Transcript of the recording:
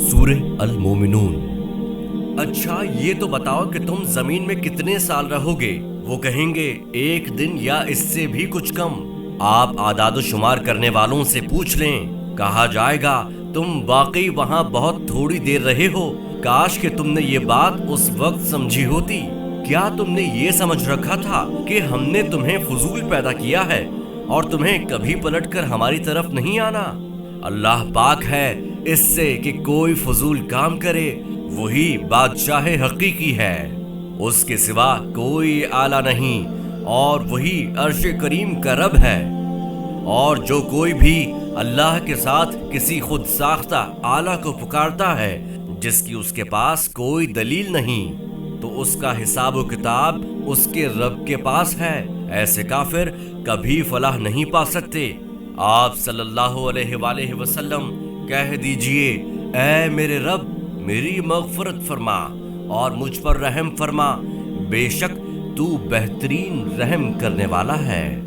सूरह अल मोमिनून। अच्छा ये तो बताओ कि तुम जमीन में कितने साल रहोगे? वो कहेंगे 1 दिन या इससे भी कुछ कम। आप आदाद शुमार करने वालों से पूछ लें। कहा जाएगा तुम वाकई वहां बहुत थोड़ी देर रहे हो, काश कि तुमने ये बात उस वक्त समझी होती। क्या तुमने ये समझ रखा था कि हमने तुम्हें फजूल पैदा किया है और तुम्हें कभी पलटकर हमारी तरफ नहीं आना? अल्लाह पाक है इससे कि कोई फजूल काम करे, वही बादशाह हकीकी है, उसके सिवा कोई आला नहीं और वही अर्श करीम का रब है। और जो कोई भी अल्लाह के साथ किसी खुद साख्ता आला को पुकारता है जिसकी उसके पास कोई दलील नहीं, तो उसका हिसाब व किताब उसके रब के पास है। ऐसे काफिर कभी फलाह नहीं पा सकते। आप सल्लल्लाहु अलैहि वसल्लम कह दीजिए, ऐ मेरे रब मेरी मग़फ़िरत फरमा और मुझ पर रहम फरमा, बेशक तू बेहतरीन रहम करने वाला है।